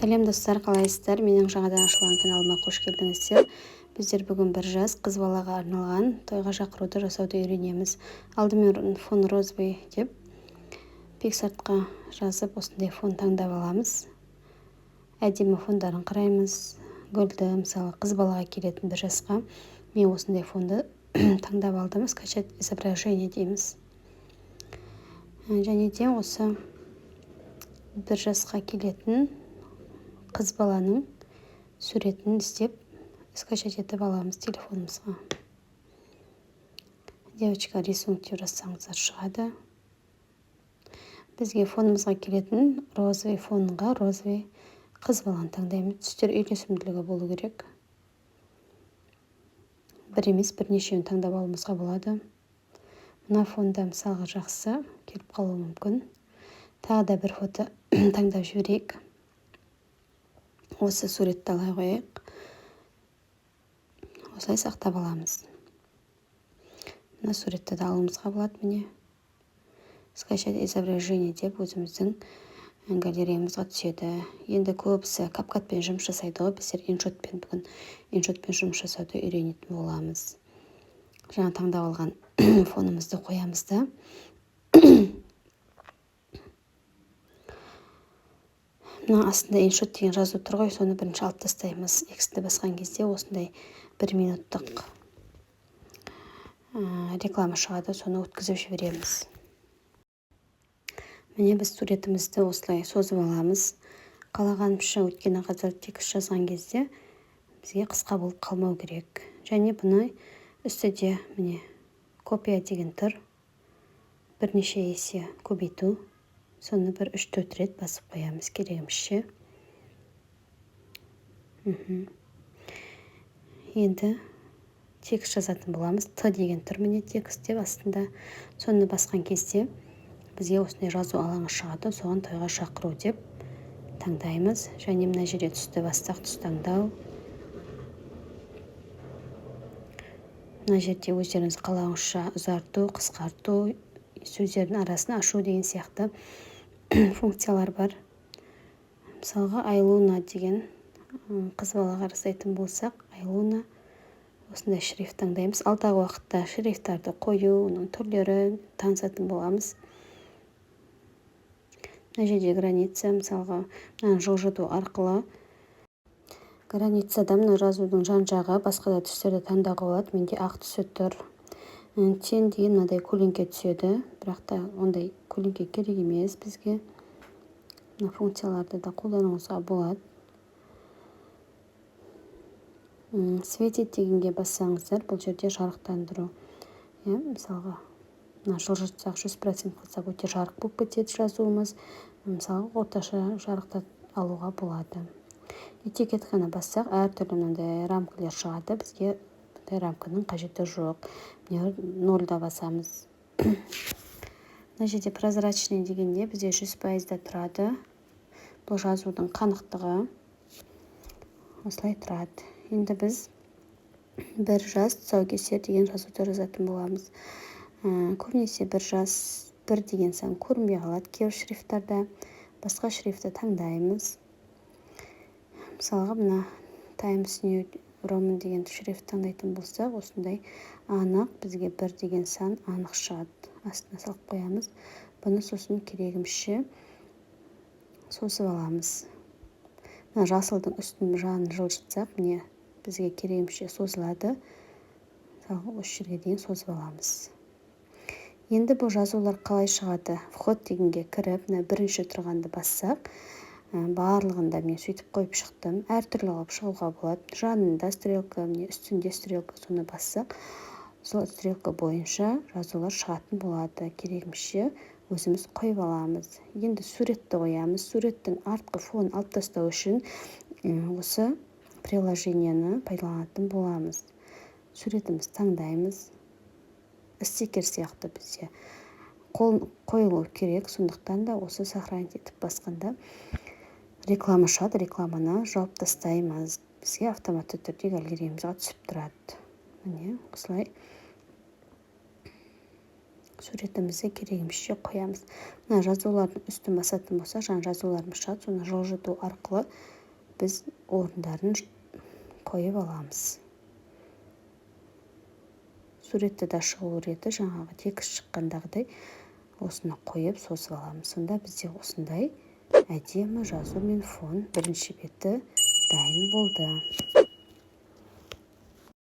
Сәлем достар, қалайсыздар? Менің жаңадан ашылған каналыма қош келдіңіздер. Біздер бүгін бір жас қыз балаға арналған тойға шақыруды жасауды үйренеміз. Алдымен фон розовый деп пиксартқа жазып, осындай фон таңдап аламыз. Әдемі фондарын қараймыз. Гүлді, мысалы, қыз балаға келетін бір жасқа мен осындай фонды таңдап алдым. Скачать изображение дейміз. Және де осы бір жасқа келетін қыз баланың суретін іздеп скачать етіп аламыз телефонымызға. Девочка рисунок деп жазсаңыздар шығады. Бізге фонымызға келетін розовый фонға розовый қыз баланы таңдаймыз. Түстер үйлесімділігі болу керек. Бір емес, бірнешеуін таңдап алуымызға болады. Мына фонда мысалға жақсы келіп қалуы мүмкін. Тағы да бір фото таңдап жіберейік. Осы суретті алай қойайық. Осылай сақтап аламыз. Мына суретті де алуымызға болады, міне. Скачать изображение деп өзіміздің галереямызға түседі. Енді көбісі капкатпен жұмыс жасайды ғой, біздер иншотпен жұмыс жасауды үйренетін боламыз. Жаңа таңдап алған фонымызды қоямыз да. Мына астында иншот деген жазу тұр ғой, соны бірінші алып тастаймыз. X'ті басқан кезде осындай 1 минуттық реклама шығады, соны өткізіп жібереміз. Міне біз суретімізді осылай созып аламыз. Қалағанымызша, өйткені қазір текст жазған кезде бізге қысқа болып қалмау керек. Және бұны үстіде міне копия деген тұр. Бірнеше есе көбейту. Соны бір 3-4 рет басып қоямыз керегімізше. Енді текст жазатын боламыз. Т деген тұр міне текст деп астында. Соны басқан кезде бізге осындай жазу алаңы шығады. Соған тойға шақыру деп таңдаймыз. Және мына жерде түсті бастақ түс таңдау. Мына жерде өздеріңіз қалағаныңызша ұзарту, қысқарту, сөздердің арасын ашу деген сияқты функциялар бар. Мысалға Айлуна деген қыз балаға жасайтын болсақ, Айлуна осындай шрифт таңдаймыз. Алдағы уақытта шрифттарды қою, оның түрлері танысатын боламыз. Мына жерде граница, мысалға жылжыту арқылы границада мына жазудың жан-жағы басқа да түстерді таңдауға болады. Менде ақ түсі тұр. Тен деген мынадай көлеңке түседі, бірақ та ондай көлеңке керек емес бізге. Мына функцияларды да қолдануыңызға болады. Светить дегенге бассаңыздар, бұл жерде жарықтандыру. Мысалға, жылжытсақ 100% қылсақ өте жарық болып кетеді жазуымыз. Мысалы, орташа жарықты алуға болады. Этикетканы бассақ, әртүрлі мынандай рамкалар шығады. Бізге рамканың қажеті жоқ. 0-да басамыз. Мына жерде прозрачный дегенде бізде 100% тұрады. Бұл жазудың қанықтығы осылай тұрады. Енді біз бір жас тұсаукесер деген жазуды жазатын боламыз. Көбінесе бір жас 1 деген сан көрінбей қалады кейбір шрифттарда. Басқа шрифтті таңдаймыз. Мысалға, мына Times New Roman деген шрифт таңдайтын болсақ, осындай анық бізге 1 деген сан анық шығады. Астына салып қоямыз. Бұны сосын керегімізше созып аламыз. Мына жасылдың үстін жағын жылжытсақ, міне бізге керегімізше созылады. Мысалы, осы жерге дейін созып аламыз. Енді бұл жазулар қалай шығады? Вход дегенге кіріп, бірінші тұрғанды бассақ, барлығында мен сөйтіп қойып шықтым. Әртүрлі алып шығуға болады. Жанында стрелка, үстінде стрелка, соны бассақ, сол стрелка бойынша жазулар шығатын болады. Керегімізше өзіміз қойып аламыз. Енді суретті қоямыз. Суреттің артқы фон алып тастау үшін осы приложениені пайдаланатын боламыз. Суретіміз таңдаймыз. Стикер сияқты бізде қойылу керек. Сондықтан да осы сохранить етіп басқанда реклама шығады. Рекламаны жауып тастаймыз. Бізге автоматты түрде галереямызға түсіп тұрады. Міне, осылай суретімізді керегімізше қоямыз. Мына жазулардың үстін басатын болсақ, жаңа жазуларымыз шығады, соны жылжыту арқылы біз орындарын қойып аламыз. Суретті де шығу реті жаңағы текст шыққандағыдай осыны қойып созып аламыз. Сонда бізде осындай әдемі жазу мен фон бірінші беті дайын болды.